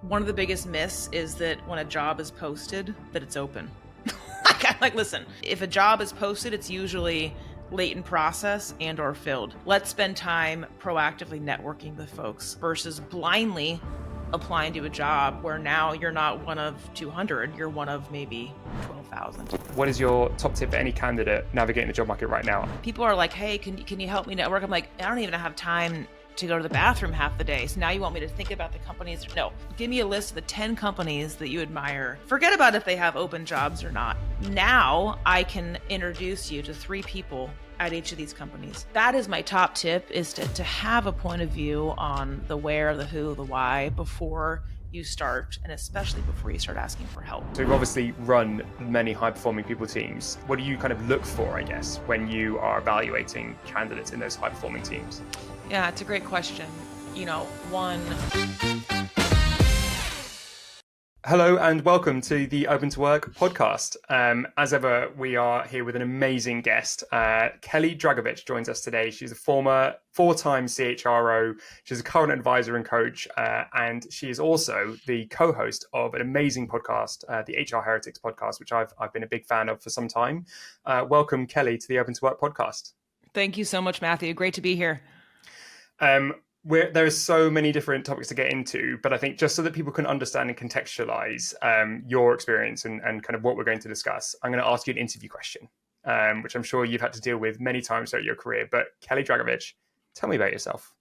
One of the biggest myths is that when a job is posted, that it's open. Like, listen, if a job is posted, it's usually late in process and or filled. Let's spend time proactively networking with folks versus blindly applying to a job where now you're not one of 200, you're one of maybe 12,000. What is your top tip for any candidate navigating the job market right now? People are like, hey, can you help me network? I'm like, I don't even have time to go to the bathroom half the day. So now you want me to think about the companies? No, give me a list of the 10 companies that you admire. Forget about if they have open jobs or not. Now I can introduce you to 3 people at each of these companies. That is my top tip, is to have a point of view on the where, the who, the why before you start, and especially before you start asking for help. So you've obviously run many high-performing people teams. What do you kind of look for, I guess, when you are evaluating candidates in those high-performing teams? Yeah, it's a great question. One... Hello and welcome to the Open to Work podcast. As ever, we are here with an amazing guest. Kelly Dragovich joins us today. She's a former 4-time CHRO. She's a current advisor and coach, and she is also the co-host of an amazing podcast, the HR Heretics podcast, which I've been a big fan of for some time. Welcome, Kelly, to the Open to Work podcast. Thank you so much, Matthew. Great to be here. There are so many different topics to get into, but I think just so that people can understand and contextualize your experience and kind of what we're going to discuss, I'm going to ask you an interview question, which I'm sure you've had to deal with many times throughout your career. But Kelly Dragovich, tell me about yourself.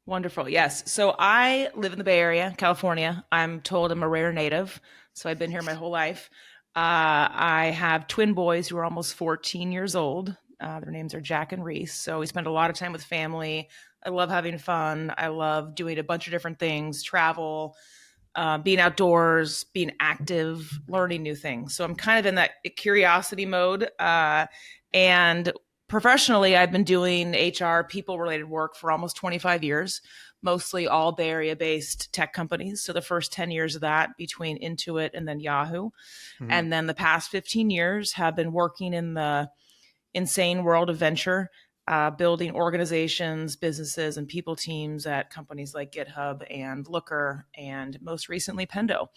Wonderful. Yes. So I live in the Bay Area, California. I'm told I'm a rare native, so I've been here my whole life. I have twin boys who are almost 14 years old. Their names are Jack and Reese. So we spend a lot of time with family. I love having fun. I love doing a bunch of different things, travel, being outdoors, being active, learning new things. So I'm kind of in that curiosity mode. And professionally, I've been doing HR people-related work for almost 25 years, mostly all Bay Area-based tech companies. So the first 10 years of that between Intuit and then Yahoo. Mm-hmm. And then the past 15 years have been working in the insane world of venture, building organizations, businesses, and people teams at companies like GitHub and Looker, and most recently Pendo.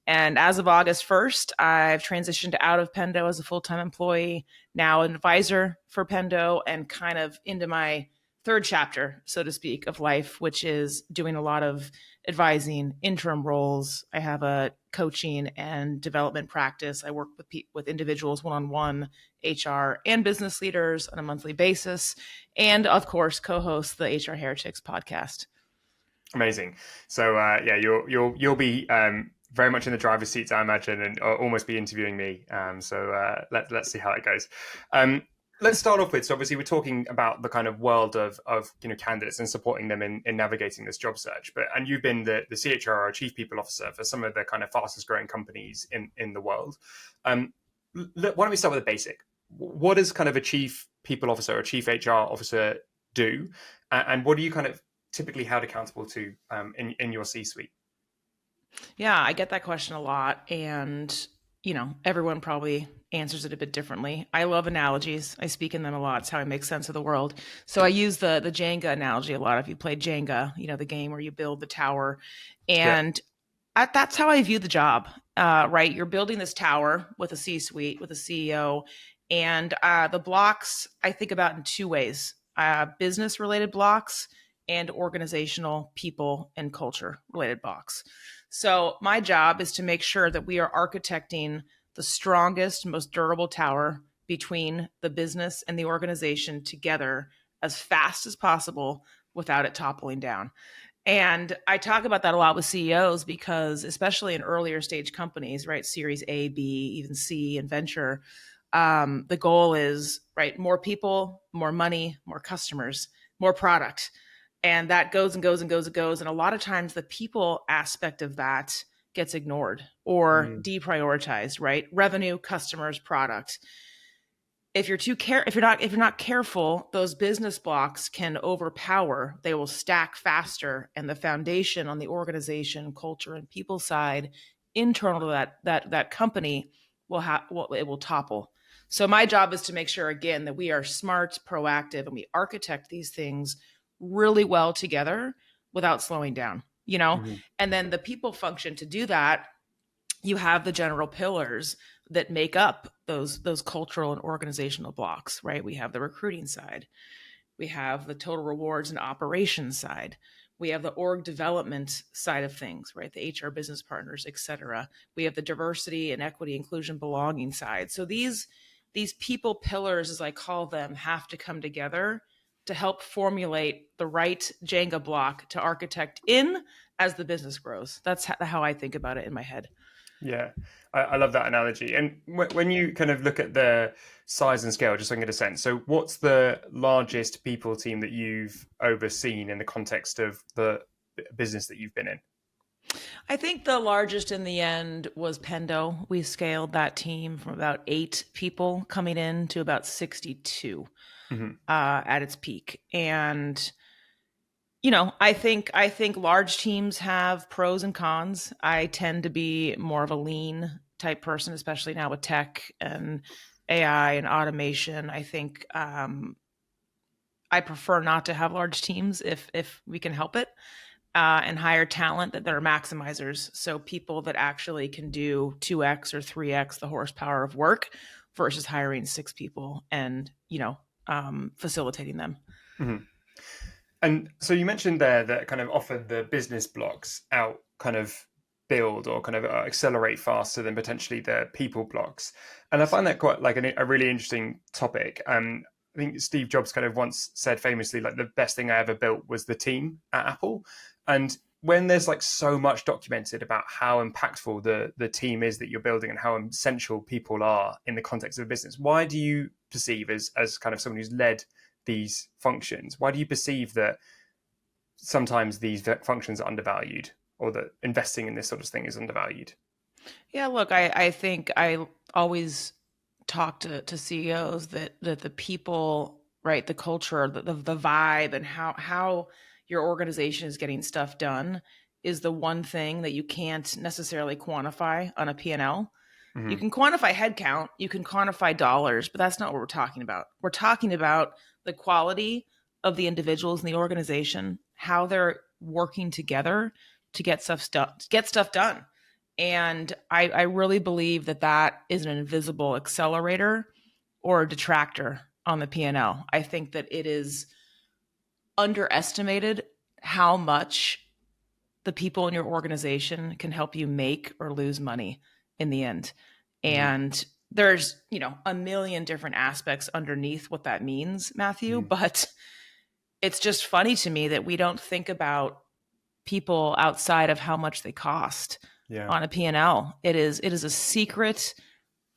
And as of August 1st, I've transitioned out of Pendo as a full-time employee, now an advisor for Pendo, and kind of into my third chapter, so to speak, of life, which is doing a lot of advising, interim roles. I have a coaching and development practice. I work with individuals one-on-one, HR and business leaders on a monthly basis, and of course, co-host the HR Heretics podcast. Amazing. So you'll be very much in the driver's seat, I imagine, and almost be interviewing me. So let's see how it goes. Let's start off with, so obviously we're talking about the kind of world of candidates and supporting them in navigating this job search. And you've been the CHRO, Chief People Officer, for some of the kind of fastest growing companies in the world. Why don't we start with the basic? What does kind of a Chief People Officer or Chief HR Officer do? And what are you kind of typically held accountable to in your C-suite? Yeah, I get that question a lot. And, everyone probably answers it a bit differently. I love analogies. I speak in them a lot. It's how I make sense of the world. So I use the Jenga analogy a lot. If you played Jenga, the game where you build the tower. And that's how I view the job, right? You're building this tower with a C-suite, with a CEO. And the blocks I think about in 2 ways, business-related blocks and organizational, people, and culture-related blocks. So my job is to make sure that we are architecting the strongest, most durable tower between the business and the organization together as fast as possible without it toppling down. And I talk about that a lot with CEOs because, especially in earlier stage companies, right, Series A, B, even C, and venture, the goal is, right, more people, more money, more customers, more product. And that goes and goes and goes and goes. And a lot of times the people aspect of that gets ignored or deprioritized, right? Revenue, customers, product. If you're not careful, those business blocks can overpower. They will stack faster, and the foundation on the organization, culture, and people side, internal to that company, it will topple. So my job is to make sure, again, that we are smart, proactive, and we architect these things really well together without slowing down. you know? Hmm. And then the people function to do that, you have the general pillars that make up those cultural and organizational blocks, right? We have the recruiting side, we have the total rewards and operations side, we have the org development side of things, right? The HR business partners, et cetera. We have the diversity and equity, inclusion, belonging side. So these people pillars, as I call them, have to come together to help formulate the right Jenga block to architect in as the business grows. That's how I think about it in my head. Yeah, I love that analogy. And when you kind of look at the size and scale, just so I can get a sense, so what's the largest people team that you've overseen in the context of the business that you've been in? I think the largest in the end was Pendo. We scaled that team from about 8 people coming in to about 62 Hmm. at its peak. And I think large teams have pros and cons. I tend to be more of a lean type person, especially now with tech and AI and automation. I think I prefer not to have large teams if we can help it, and hire talent that are maximizers. So people that actually can do 2x or 3x the horsepower of work versus hiring 6 people and facilitating them. Hmm. And so you mentioned there that kind of often the business blocks out kind of build or kind of accelerate faster than potentially the people blocks. And I find that quite like a really interesting topic. I think Steve Jobs kind of once said famously, like, the best thing I ever built was the team at Apple. And when there's like so much documented about how impactful the team is that you're building and how essential people are in the context of a business, why do you perceive as kind of someone who's led these functions, why do you perceive that sometimes these functions are undervalued, or that investing in this sort of thing is undervalued? Yeah, look, I think I always talk to CEOs that the people, right, the culture, the vibe, and how your organization is getting stuff done is the one thing that you can't necessarily quantify on a P&L. You Hmm. can quantify headcount, you can quantify dollars, but that's not what we're talking about. We're talking about the quality of the individuals in the organization, how they're working together to get stuff done. And I really believe that is an invisible accelerator or a detractor on the P&L. I think that it is underestimated how much the people in your organization can help you make or lose money in the end. Hmm. And there's, a million different aspects underneath what that means, Matthew, Hmm. but it's just funny to me that we don't think about people outside of how much they cost Yeah. on a P&L. It is a secret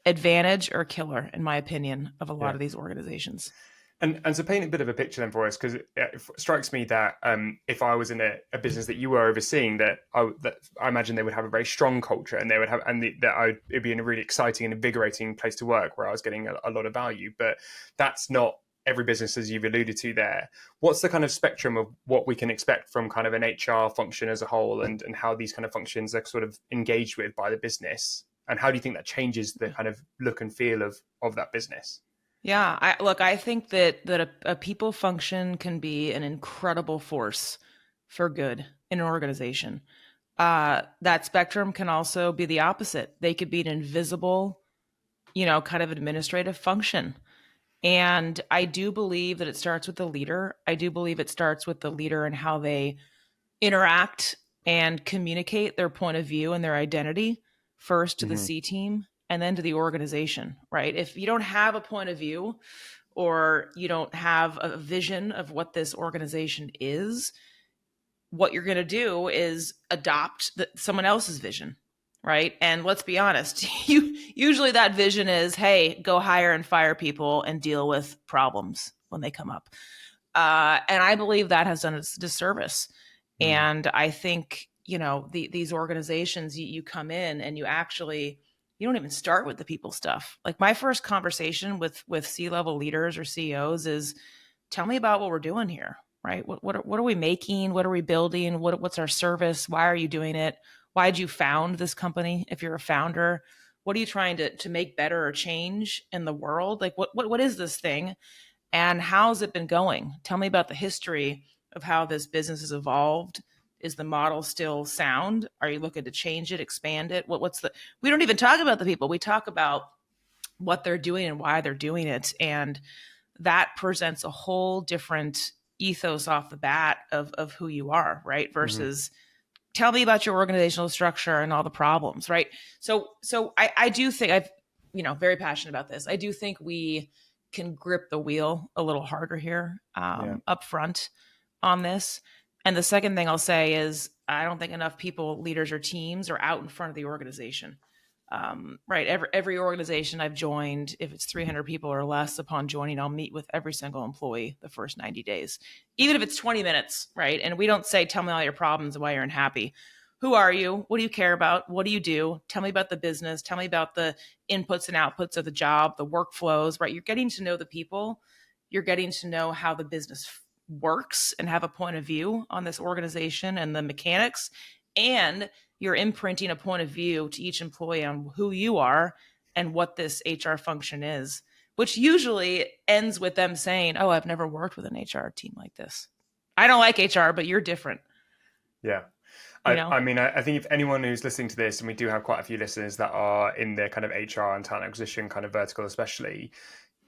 advantage or killer, in my opinion, of a lot Yeah. of these organizations. And so paint a bit of a picture then for us, because it strikes me that if I was in a business that you were overseeing, that I imagine they would have a very strong culture, and they would have, it'd be in a really exciting and invigorating place to work where I was getting a lot of value. But that's not every business, as you've alluded to there. What's the kind of spectrum of what we can expect from kind of an HR function as a whole, and how these kind of functions are sort of engaged with by the business? And how do you think that changes the kind of look and feel of that business? Yeah, I think that a people function can be an incredible force for good in an organization. That spectrum can also be the opposite. They could be an invisible, kind of administrative function. And I do believe that it starts with the leader. I do believe it starts with the leader and how they interact and communicate their point of view and their identity first to the Hmm. C team and then to the organization, right? If you don't have a point of view or you don't have a vision of what this organization is, what you're going to do is adopt someone else's vision, right? And let's be honest, you usually that vision is, hey, go hire and fire people and deal with problems when they come up. And I believe that has done us a disservice. Hmm. And I think, these organizations, you come in and you don't even start with the people stuff. Like my first conversation with C-level leaders or CEOs is, tell me about what we're doing here, right? What are we making? What are we building? What's our service? Why are you doing it? Why did you found this company? If you're a founder, what are you trying to make better or change in the world? Like what is this thing? And how's it been going? Tell me about the history of how this business has evolved Is the model still sound? Are you looking to change it, expand it? We don't even talk about the people. We talk about what they're doing and why they're doing it. And that presents a whole different ethos off the bat of who you are, right? Versus tell me about your organizational structure and all the problems, right? So I do think very passionate about this. I do think we can grip the wheel a little harder here up front on this. And the second thing I'll say is I don't think enough people, leaders or teams are out in front of the organization. Right. Every organization I've joined, if it's 300 people or less upon joining, I'll meet with every single employee the first 90 days, even if it's 20 minutes. Right. And we don't say, tell me all your problems and why you're unhappy. Who are you? What do you care about? What do you do? Tell me about the business. Tell me about the inputs and outputs of the job, the workflows, right? You're getting to know the people. You're getting to know how the business works and have a point of view on this organization and the mechanics. And you're imprinting a point of view to each employee on who you are and what this HR function is, which usually ends with them saying, oh, I've never worked with an HR team like this. I don't like HR, but you're different. Yeah. I mean, I think if anyone who's listening to this, and we do have quite a few listeners that are in the kind of HR and talent acquisition kind of vertical, especially,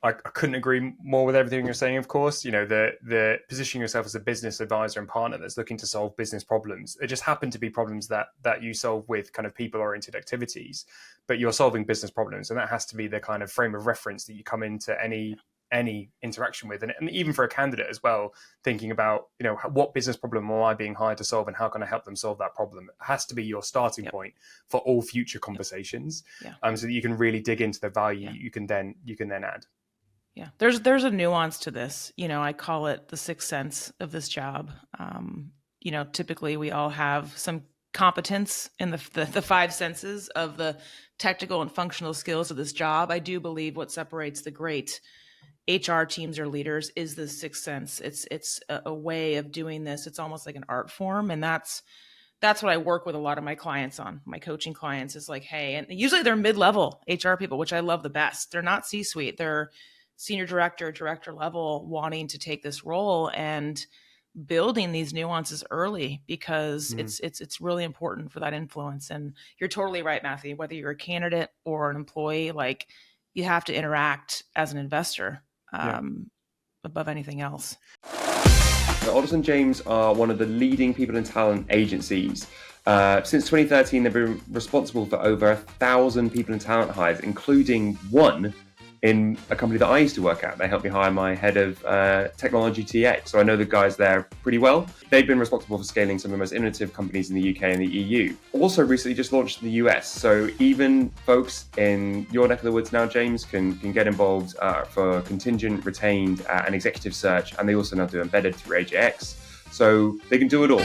I couldn't agree more with everything you're saying. Of course, the positioning yourself as a business advisor and partner that's looking to solve business problems. It just happen to be problems that you solve with kind of people-oriented activities, but you're solving business problems, and that has to be the kind of frame of reference that you come into any interaction with, and even for a candidate as well, thinking about what business problem am I being hired to solve, and how can I help them solve that problem. It has to be your starting point for all future conversations, so that you can really dig into the value you can then add. Yeah, there's a nuance to this. I call it the sixth sense of this job. Typically we all have some competence in the five senses of the technical and functional skills of this job. I do believe what separates the great HR teams or leaders is the sixth sense. It's a way of doing this. It's almost like an art form, and that's what I work with a lot of my clients on. My coaching clients is like, hey, and usually they're mid-level HR people, which I love the best. They're not C-suite. They're senior director level, wanting to take this role and building these nuances early, because it's really important for that influence. And you're totally right, Matthew, whether you're a candidate or an employee, like you have to interact as an investor above anything else. So Alderson James are one of the leading people and talent agencies. Since 2013, they've been responsible for over 1,000 people and talent hires, including one in a company that I used to work at. They helped me hire my head of technology TA. So I know the guys there pretty well. They've been responsible for scaling some of the most innovative companies in the UK and the EU. Also recently just launched in the US. So even folks in your neck of the woods now, James, can get involved for contingent, retained, and executive search. And they also now do embedded through AJX. So they can do it all.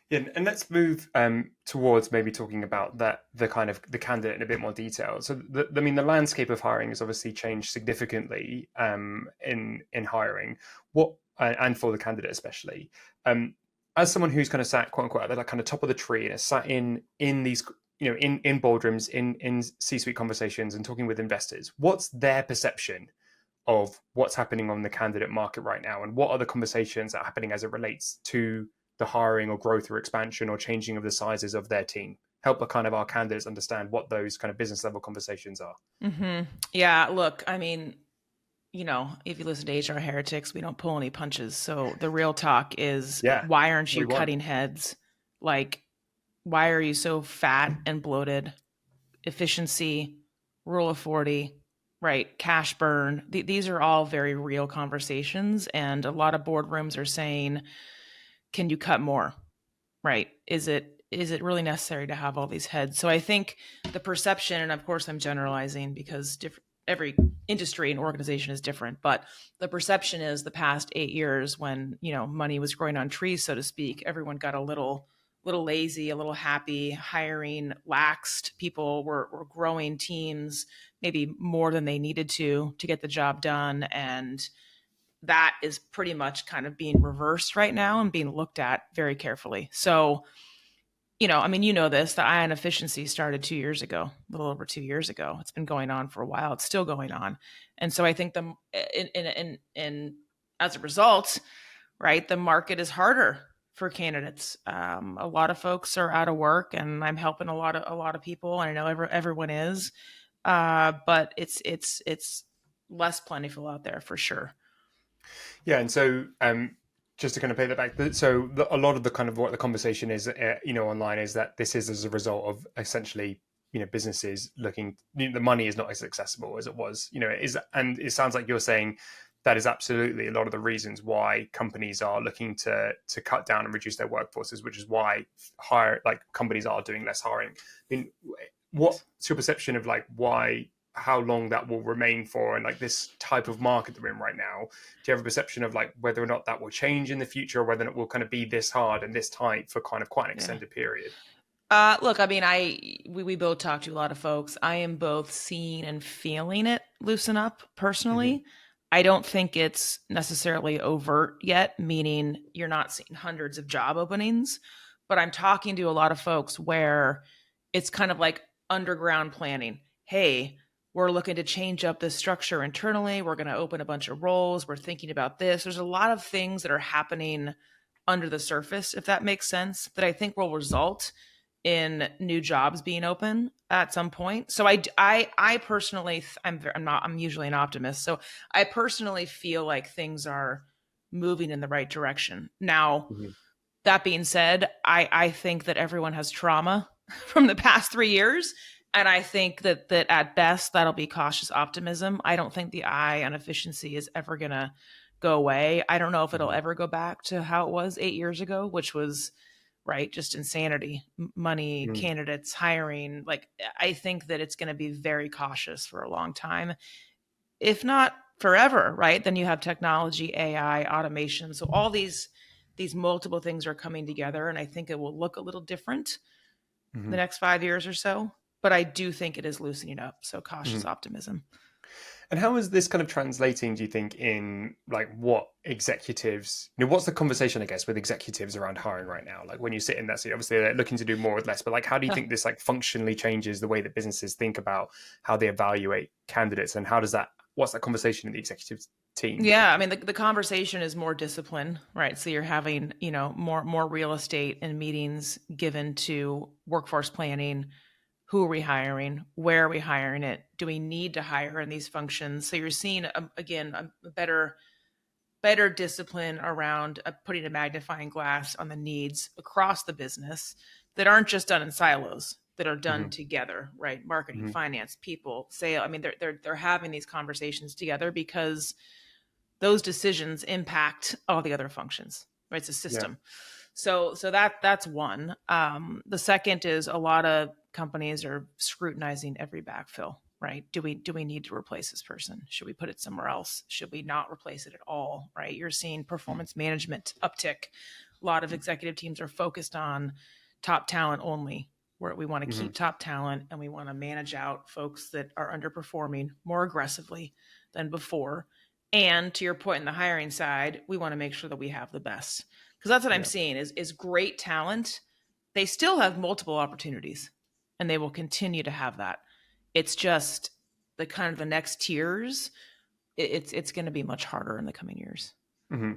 Yeah, and let's move towards maybe talking about the candidate in a bit more detail. So, the landscape of hiring has obviously changed significantly in hiring. And for the candidate especially, as someone who's kind of sat quote unquote at the kind of top of the tree and has sat in these in boardrooms, in C-suite conversations and talking with investors, what's their perception of what's happening on the candidate market right now, and what are the conversations that are happening as it relates to the hiring or growth or expansion or changing of the sizes of their team? Help our candidates understand what those kind of business level conversations are. Mm-hmm. Yeah, look, I mean, if you listen to HR Heretics, we don't pull any punches. So the real talk is, why aren't you cutting heads? Like, why are you so fat and bloated? Efficiency, rule of 40, right? Cash burn. These are all very real conversations. And a lot of boardrooms are saying, can you cut more? Right? Is it really necessary to have all these heads? So I think the perception, and of course I'm generalizing because every industry and organization is different, but the perception is the past 8 years when, money was growing on trees, so to speak, everyone got a little lazy, a little happy, hiring laxed. People were growing teams maybe more than they needed to get the job done. And that is pretty much kind of being reversed right now and being looked at very carefully. So, this, the eye on efficiency started 2 years ago, a little over 2 years ago. It's been going on for a while. It's still going on. And so I think as a result, right? The market is harder for candidates. A lot of folks are out of work, and I'm helping a lot of people, and I know everyone is, but it's less plentiful out there for sure. Yeah, and so just to kind of play that back, a lot of the kind of what the conversation is, online is that this is as a result of essentially, businesses looking, the money is not as accessible as it was, it is, and it sounds like you're saying that is absolutely a lot of the reasons why companies are looking to cut down and reduce their workforces, which is why companies are doing less hiring. I mean, what's your perception of how long that will remain for, and this type of market that we're in right now? Do you have a perception of whether or not that will change in the future, or whether it will kind of be this hard and this tight for kind of quite an extended period? Look, I mean, we both talk to a lot of folks. I am both seeing and feeling it loosen up personally. Mm-hmm. I don't think it's necessarily overt yet, meaning you're not seeing hundreds of job openings, but I'm talking to a lot of folks where it's kind of like underground planning. Hey, we're looking to change up the structure internally. We're going to open a bunch of roles. We're thinking about this. There's a lot of things that are happening under the surface, if that makes sense, that I think will result in new jobs being open at some point. So I personally, I'm usually an optimist. So I personally feel like things are moving in the right direction. Now, mm-hmm. That being said, I think that everyone has trauma from the past 3 years. And I think that at best, that'll be cautious optimism. I don't think the eye on efficiency is ever going to go away. I don't know if it'll ever go back to how it was 8 years ago, which was, right, just insanity, money, candidates, hiring. I think that it's going to be very cautious for a long time, if not forever, right? Then you have technology, AI, automation. So all these multiple things are coming together, and I think it will look a little different the next 5 years or so. But I do think it is loosening up. So cautious optimism. And how is this kind of translating, do you think, in what executives, what's the conversation, I guess, with executives around hiring right now? When you sit in that seat, obviously they're looking to do more with less, but how do you think this functionally changes the way that businesses think about how they evaluate candidates, and what's that conversation in the executive team? Yeah, I mean, the conversation is more discipline, right? So you're having, more real estate and meetings given to workforce planning. Who are we hiring? Where are we hiring it? Do we need to hire in these functions? So you're seeing, again, a better discipline around putting a magnifying glass on the needs across the business that aren't just done in silos, that are done together, right? Marketing, finance, people, sales. I mean, they're having these conversations together because those decisions impact all the other functions, right? It's a system. Yeah. So that's one. The second is a lot of companies are scrutinizing every backfill, right? Do we need to replace this person? Should we put it somewhere else? Should we not replace it at all, right? You're seeing performance management uptick. A lot of executive teams are focused on top talent only, where we want to keep top talent, and we want to manage out folks that are underperforming more aggressively than before. And to your point in the hiring side, we want to make sure that we have the best. Because that's what I'm seeing is great talent. They still have multiple opportunities, and they will continue to have that. It's just the kind of the next tiers. It's going to be much harder in the coming years. Mm-hmm.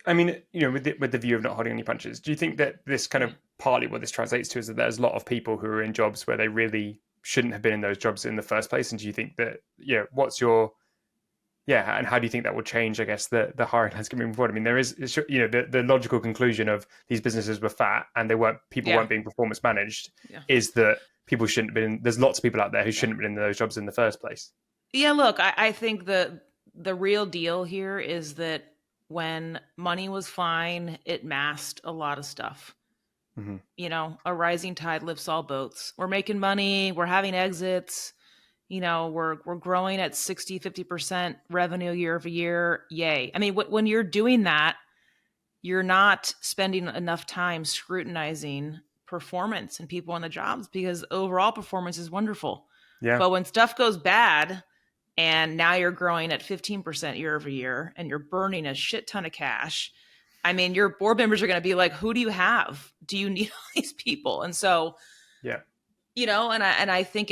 I mean, with the view of not holding any punches, do you think that this kind of partly what this translates to is that there's a lot of people who are in jobs where they really shouldn't have been in those jobs in the first place? And do you think that, what's your... Yeah, and how do you think that will change, I guess, the hiring landscape moving forward? I mean, there is, the logical conclusion of these businesses were fat and weren't being performance managed is that people shouldn't have been, there's lots of people out there who shouldn't have been in those jobs in the first place. Yeah, look, I think the real deal here is that when money was fine, it masked a lot of stuff. A rising tide lifts all boats. We're making money, we're having exits. We're growing at 50% revenue year over year. Yay. I mean, when you're doing that, you're not spending enough time scrutinizing performance and people on the jobs, because overall performance is wonderful. Yeah. But when stuff goes bad and now you're growing at 15% year over year and you're burning a shit ton of cash, I mean, your board members are going to be like, who do you have? Do you need all these people? And so, and I think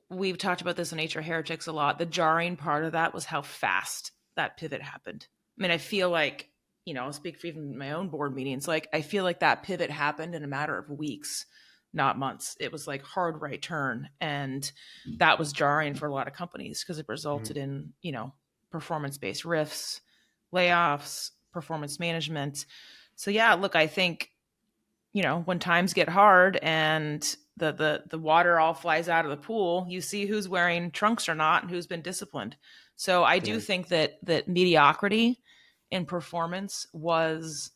we've talked about this in HR Heretics a lot. The jarring part of that was how fast that pivot happened. I mean, I feel like I'll speak for even my own board meetings. Like, I feel like that pivot happened in a matter of weeks, not months. It was like hard right turn. And that was jarring for a lot of companies because it resulted in, performance-based rifts, layoffs, performance management. So yeah, look, I think, when times get hard and the water all flies out of the pool, you see who's wearing trunks or not and who's been disciplined. So I do think that mediocrity in performance was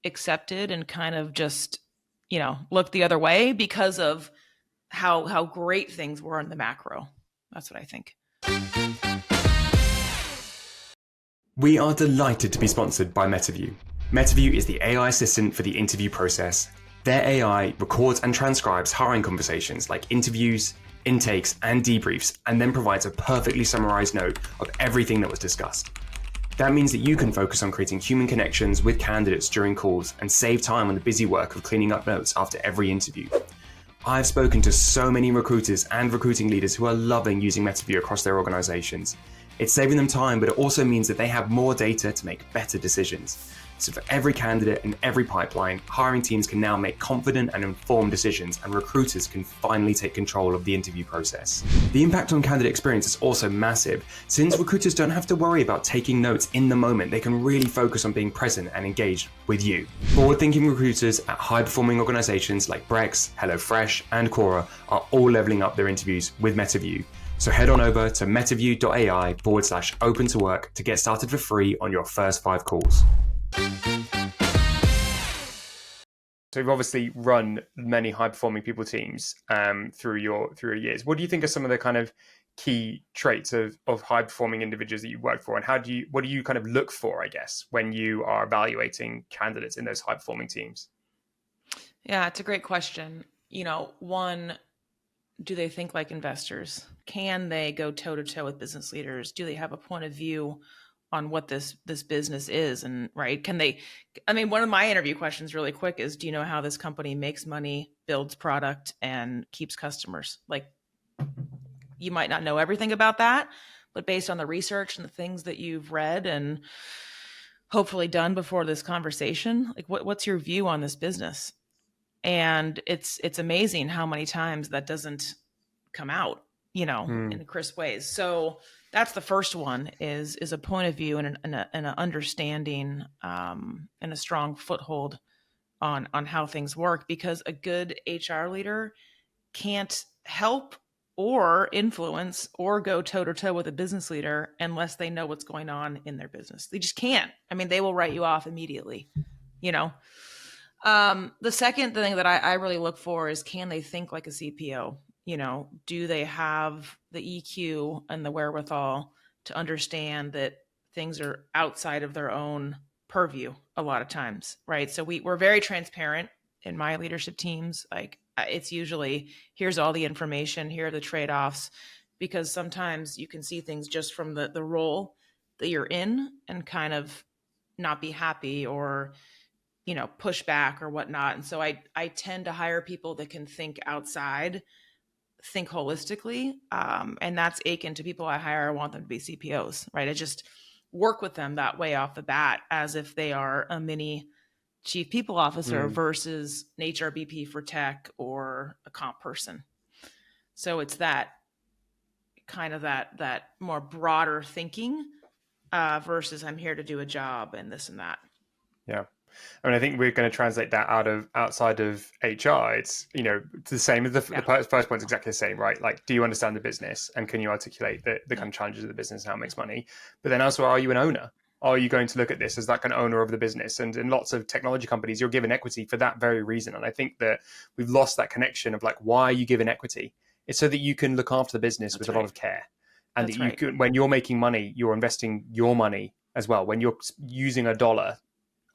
accepted and kind of just, looked the other way because of how great things were in the macro. That's what I think. We are delighted to be sponsored by Metaview. Metaview is the AI assistant for the interview process. Their AI records and transcribes hiring conversations like interviews, intakes, and debriefs, and then provides a perfectly summarized note of everything that was discussed. That means that you can focus on creating human connections with candidates during calls and save time on the busy work of cleaning up notes after every interview. I've spoken to so many recruiters and recruiting leaders who are loving using Metaview across their organizations. It's saving them time, but it also means that they have more data to make better decisions. So for every candidate and every pipeline, hiring teams can now make confident and informed decisions, and recruiters can finally take control of the interview process. The impact on candidate experience is also massive. Since recruiters don't have to worry about taking notes in the moment, they can really focus on being present and engaged with you. Forward-thinking recruiters at high-performing organizations like Brex, HelloFresh, and Quora are all leveling up their interviews with Metaview. So head on over to metaview.ai/open to work to get started for free on your first 5 calls. So you've obviously run many high-performing people teams through your years. What do you think are some of the kind of key traits of high-performing individuals that you work for, and what do you kind of look for, I guess, when you are evaluating candidates in those high-performing teams? Yeah, it's a great question. One, do they think like investors? Can they go toe-to-toe with business leaders? Do they have a point of view on what this business is? And right, one of my interview questions really quick is, do you know how this company makes money, builds product, and keeps customers? Like, you might not know everything about that, but based on the research and the things that you've read and hopefully done before this conversation, like what's your view on this business? And it's amazing how many times that doesn't come out, in crisp ways. So that's the first one is a point of view and an understanding and a strong foothold on how things work, because a good HR leader can't help or influence or go toe to toe with a business leader unless they know what's going on in their business. They just can't. They will write you off immediately, The second thing that I really look for is, can they think like a CPO? Do they have the EQ and the wherewithal to understand that things are outside of their own purview a lot of times, right? So we're very transparent in my leadership teams. Like, it's usually, here's all the information, here are the trade-offs, because sometimes you can see things just from the role that you're in and kind of not be happy or push back or whatnot. And so I tend to hire people that can think outside, think holistically. And that's akin to people I hire. I want them to be CPOs, right? I just work with them that way off the bat, as if they are a mini chief people officer versus an HRBP for tech or a comp person. So it's that kind of that more broader thinking versus I'm here to do a job and this and that. Yeah. I think we're going to translate that outside of HR. It's, the same as the first point is exactly the same, right? Like, do you understand the business and can you articulate the kind of challenges of the business and how it makes money? But then also, are you an owner? Are you going to look at this as that kind of owner of the business? And in lots of technology companies, you're given equity for that very reason. And I think that we've lost that connection of like, why are you given equity? It's so that you can look after the business with a lot of care. And that you can, when you're making money, you're investing your money as well. When you're using a dollar,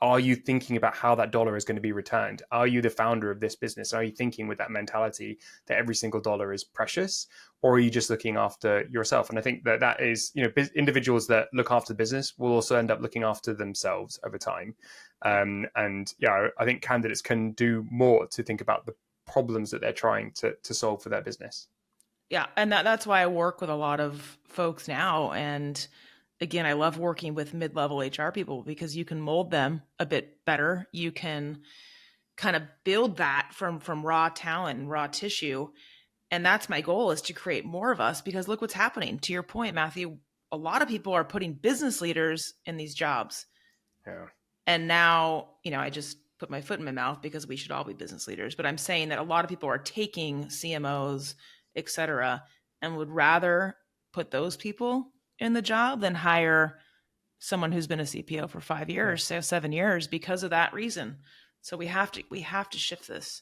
are you thinking about how that dollar is going to be returned? Are you the founder of this business? Are you thinking with that mentality that every single dollar is precious? Or are you just looking after yourself? And I think that is, individuals that look after the business will also end up looking after themselves over time. I think candidates can do more to think about the problems that they're trying to solve for their business. Yeah. And that's why I work with a lot of folks now. And again, I love working with mid-level HR people because you can mold them a bit better. You can kind of build that from raw talent and raw tissue. And that's my goal, is to create more of us, because look what's happening. To your point, Matthew, a lot of people are putting business leaders in these jobs. Yeah. And now, I just put my foot in my mouth because we should all be business leaders. But I'm saying that a lot of people are taking CMOs, et cetera, and would rather put those people in the job than hire someone who's been a CPO for 5 years, so 7 years, because of that reason. So we have to shift this.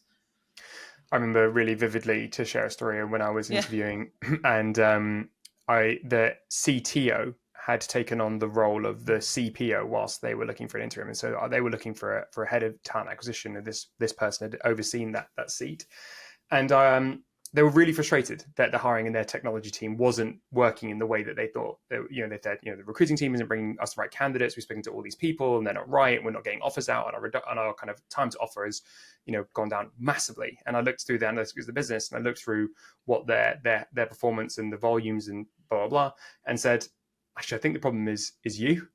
I remember really vividly, to share a story, when I was interviewing, and the CTO had taken on the role of the CPO whilst they were looking for an interim, and so they were looking for a head of talent acquisition, and this person had overseen that seat, and they were really frustrated that the hiring in their technology team wasn't working in the way that they thought. They said, the recruiting team isn't bringing us the right candidates. We're speaking to all these people, and they're not right. And we're not getting offers out, and our kind of time to offer has, gone down massively. And I looked through the analytics of the business, and I looked through what their performance and the volumes and blah blah blah, and said, actually, I think the problem is you.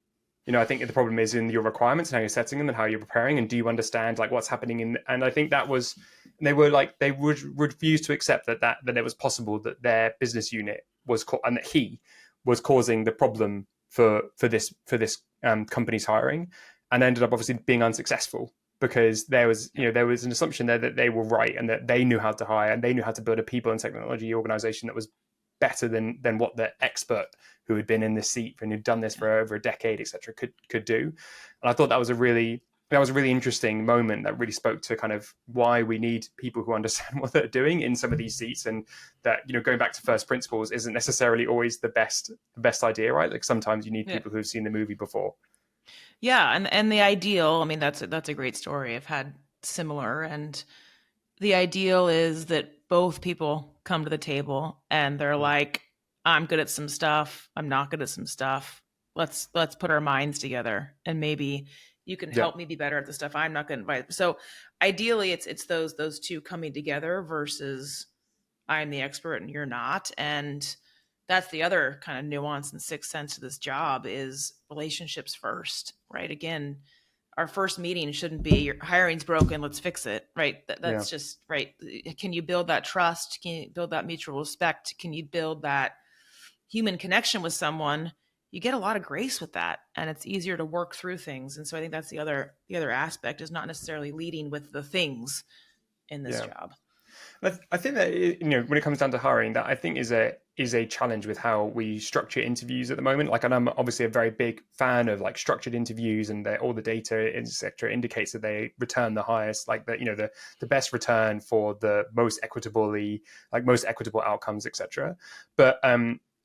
I think the problem is in your requirements and how you're setting them and how you're preparing, and do you understand like what's happening and I think that was, they would refuse to accept that it was possible that their business unit was and that he was causing the problem for this company's hiring, and ended up obviously being unsuccessful because there was an assumption there that they were right and that they knew how to hire and they knew how to build a people and technology organization that was better than what the expert who had been in this seat and who'd done this for over a decade, etc., could do. And I thought that was a really interesting moment that really spoke to kind of why we need people who understand what they're doing in some of these seats, and that going back to first principles isn't necessarily always the best idea, right? Like sometimes you need people who've seen the movie before. Yeah, and the ideal, I mean, that's a great story. I've had similar, and the ideal is that both people come to the table and they're like, I'm good at some stuff, I'm not good at some stuff. Let's put our minds together, and maybe you can help me be better at the stuff I'm not good at. So ideally it's those two coming together versus I'm the expert and you're not. And that's the other kind of nuance and sixth sense to this job, is relationships first, right? Again, our first meeting shouldn't be your hiring's broken, let's fix it, right? That's just right. Can you build that trust? Can you build that mutual respect? Can you build that human connection with someone? You get a lot of grace with that, and it's easier to work through things. And so I think that's the other aspect, is not necessarily leading with the things in this job. I think that when it comes down to hiring, that I think is a challenge with how we structure interviews at the moment. Like, and I'm obviously a very big fan of like structured interviews, and all the data, etc., indicates that they return the highest, like the best return for the most equitable outcomes, etc. But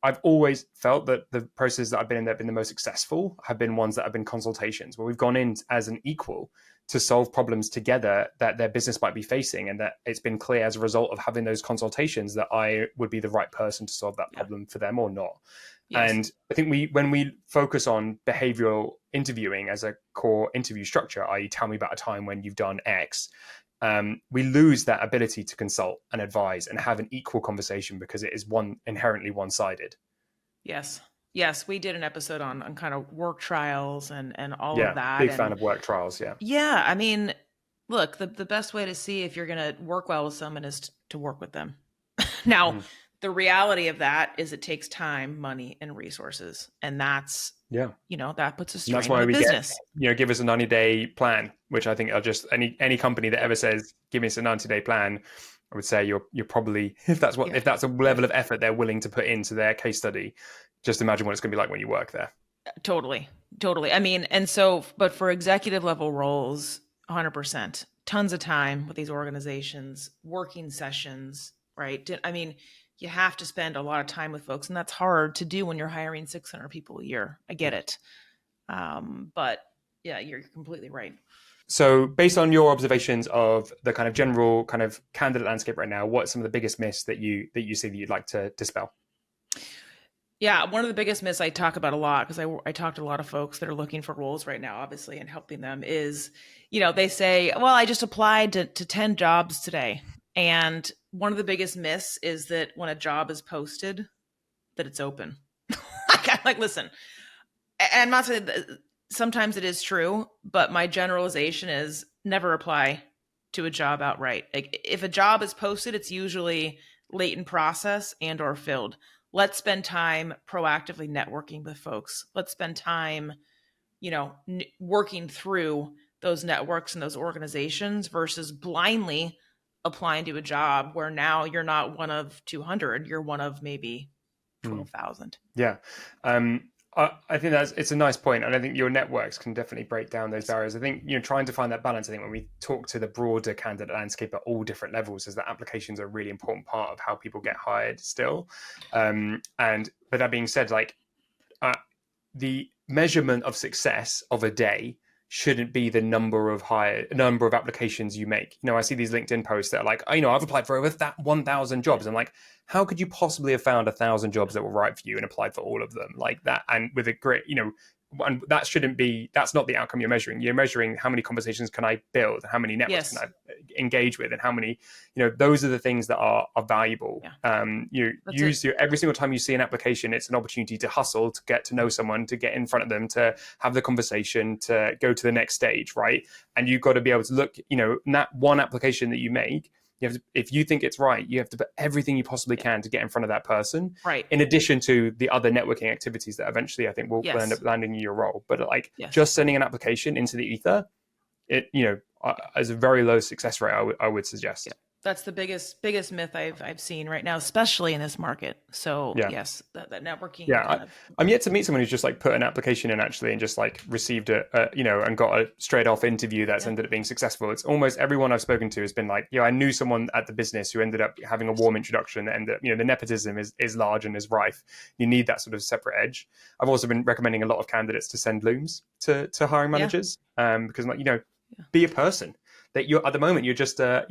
I've always felt that the processes that I've been in that have been the most successful have been ones that have been consultations, where we've gone in as an equal to solve problems together that their business might be facing, and that it's been clear as a result of having those consultations that I would be the right person to solve that problem for them or not. Yes. And I think when we focus on behavioral interviewing as a core interview structure, i.e. tell me about a time when you've done X, we lose that ability to consult and advise and have an equal conversation because it is inherently one-sided. Yes, we did an episode on kind of work trials and all of that. Big fan of work trials, Yeah, I mean, look, the best way to see if you're going to work well with someone is to work with them. Now, the reality of that is it takes time, money, and resources. And that's, that puts a strain on the business. Give us a 90-day plan, which I think are just any company that ever says, give us a 90-day plan, I would say you're probably, if that's a level of effort they're willing to put into their case study, just imagine what it's going to be like when you work there. Totally. I mean, and so, but for executive level roles, 100%, tons of time with these organizations, working sessions, right? I mean, you have to spend a lot of time with folks, and that's hard to do when you're hiring 600 people a year. I get it. But yeah, you're completely right. So based on your observations of the kind of general kind of candidate landscape right now, what are some of the biggest myths that you see that you'd like to dispel? Yeah, one of the biggest myths I talk about a lot, because I talk to a lot of folks that are looking for roles right now, obviously, and helping them, is, they say, well, I just applied to 10 jobs today. And one of the biggest myths is that when a job is posted, that it's open. Like, listen, and I'm not saying that sometimes it is true, but my generalization is never apply to a job outright. Like if a job is posted, it's usually late in process and or filled. Let's spend time proactively networking with folks. Let's spend time, working through those networks and those organizations versus blindly applying to a job where now you're not one of 200, you're one of maybe 12,000. Yeah. I think it's a nice point, and I think your networks can definitely break down those barriers. I think trying to find that balance. I think when we talk to the broader candidate landscape at all different levels, is that applications are a really important part of how people get hired still. But that being said, the measurement of success of a day shouldn't be the number of applications you make. I see these LinkedIn posts that are like, I've applied for over 1,000 jobs. I'm like, how could you possibly have found 1,000 jobs that were right for you and applied for all of them like that? And with a great, and that's not the outcome you're measuring. You're measuring how many conversations can I build, how many networks can I engage with, and how many, those are the things that are valuable. Yeah. Every single time you see an application, it's an opportunity to hustle, to get to know someone, to get in front of them, to have the conversation, to go to the next stage, right? And you've got to be able to look, in that one application that you make, if you think it's right, you have to put everything you possibly can to get in front of that person. Right. In addition to the other networking activities that eventually I think will end up landing you your role. But just sending an application into the ether, it has a very low success rate. I would suggest. Yeah. That's the biggest myth I've seen right now, especially in this market. So yes, that networking. Yeah, I'm yet to meet someone who's just put an application in actually and just received and got a straight off interview that's ended up being successful. It's almost everyone I've spoken to has been like, I knew someone at the business who ended up having a warm introduction, and the nepotism is large and is rife. You need that sort of separate edge. I've also been recommending a lot of candidates to send looms to hiring managers because be a person. That you're at the moment, you're just a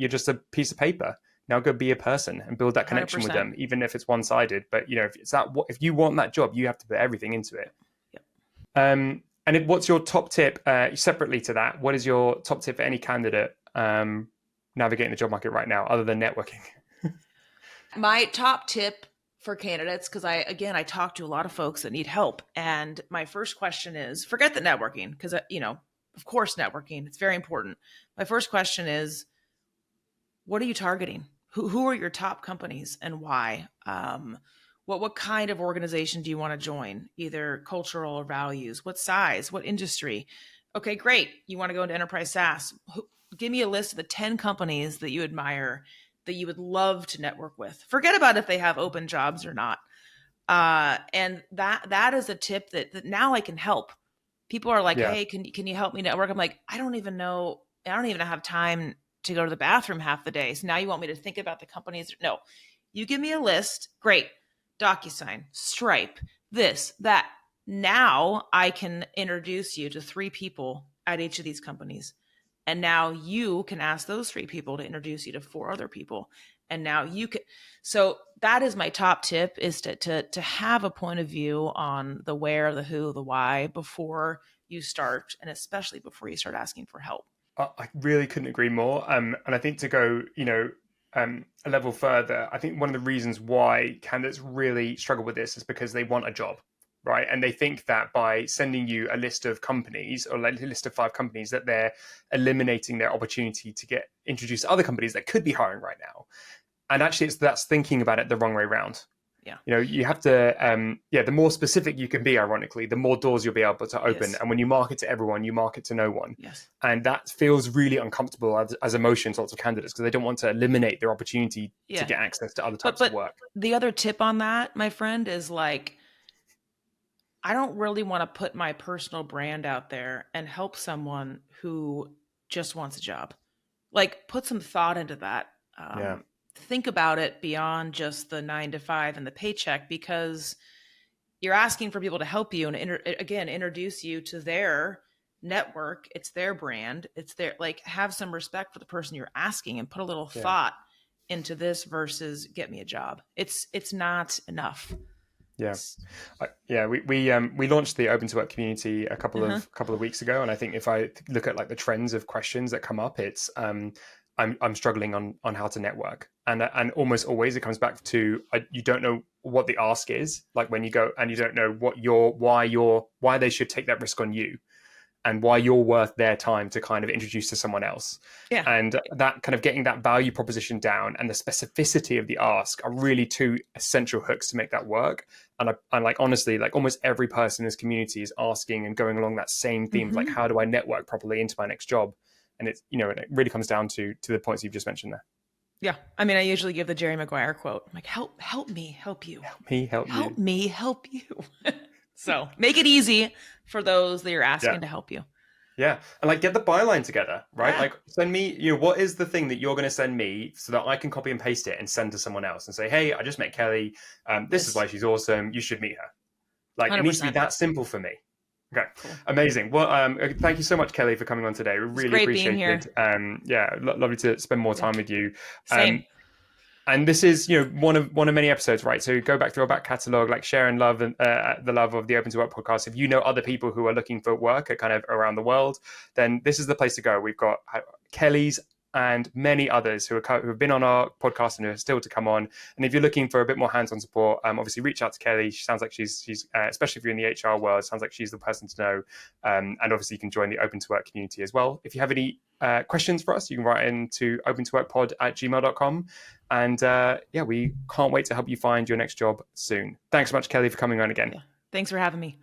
piece of paper. Now go be a person and build that connection 100%. with them, even if it's one-sided. But if you want that job, you have to put everything into it. Yep. What's your top tip separately to that? What is your top tip for any candidate navigating the job market right now, other than networking? My top tip for candidates, because I talk to a lot of folks that need help, and my first question is, forget the networking, because of course, networking, it's very important. My first question is, what are you targeting? Who are your top companies and why? What kind of organization do you want to join? Either cultural or values? What size? What industry? Okay, great. You want to go into enterprise SaaS? Give me a list of the 10 companies that you admire that you would love to network with. Forget about if they have open jobs or not. And that is a tip that now I can help. People are like, hey, can you help me network? I'm like, I don't even know. I don't even have time to go to the bathroom half the day. So now you want me to think about the companies? No, you give me a list. Great. DocuSign, Stripe, this, that. Now I can introduce you to 3 people at each of these companies. And now you can ask those 3 people to introduce you to 4 other people. And now you can. So that is my top tip, is to have a point of view on the where, the who, the why before you start, and especially before you start asking for help. I really couldn't agree more. And I think to go, a level further, I think one of the reasons why candidates really struggle with this is because they want a job, right? And they think that by sending you a list of companies or a list of 5 companies that they're eliminating their opportunity to get introduced to other companies that could be hiring right now. And actually, that's thinking about it the wrong way around. Yeah. You have to, the more specific you can be, ironically, the more doors you'll be able to open. Yes. And when you market to everyone, you market to no one. Yes. And that feels really uncomfortable as emotion to lots of candidates, because they don't want to eliminate their opportunity to get access to other types of work. The other tip on that, my friend, is I don't really want to put my personal brand out there and help someone who just wants a job. Put some thought into that. Think about it beyond just the 9 to 5 and the paycheck, because you're asking for people to help you and introduce you to their network. It's their brand. It's their, have some respect for the person you're asking and put a little thought into this versus get me a job. It's not enough. We launched the Open to Work community a couple of weeks ago, and I think if I look at the trends of questions that come up, it's I'm struggling on how to network, and almost always it comes back to you don't know what the ask is, like when you go and you don't know why they should take that risk on you, and why you're worth their time to kind of introduce to someone else. Yeah. And that kind of getting that value proposition down and the specificity of the ask are really two essential hooks to make that work. And like, honestly, like almost every person in this community is asking and going along that same theme of like, how do I network properly into my next job? And it's, it really comes down to the points you've just mentioned there. Yeah. I mean, I usually give the Jerry Maguire quote. I'm like, help me, help you. Help me, help you. So make it easy for those that you're asking to help you. Yeah. And like, get the byline together, right? Yeah. Like, send me, what is the thing that you're going to send me so that I can copy and paste it and send to someone else and say, hey, I just met Kelly. This is why she's awesome. You should meet her. Like, 100%. It needs to be that simple for me. Okay. Cool. Amazing. Well, thank you so much, Kelly, for coming on today. We really appreciate it. Yeah. Lovely to spend more time with you. Same. And this is, one of many episodes, right? So go back through our back catalogue, like share and love the love of the Open to Work podcast. If you know other people who are looking for work at kind of around the world, then this is the place to go. We've got Kelly's and many others who have been on our podcast and who are still to come on. And if you're looking for a bit more hands-on support, obviously reach out to Kelly. She sounds like she's especially if you're in the HR world, sounds like she's the person to know. And obviously you can join the Open to Work community as well. If you have any questions for us, you can write into opentoworkpod@gmail.com. And we can't wait to help you find your next job soon. Thanks so much, Kelly, for coming on again. Yeah. Thanks for having me.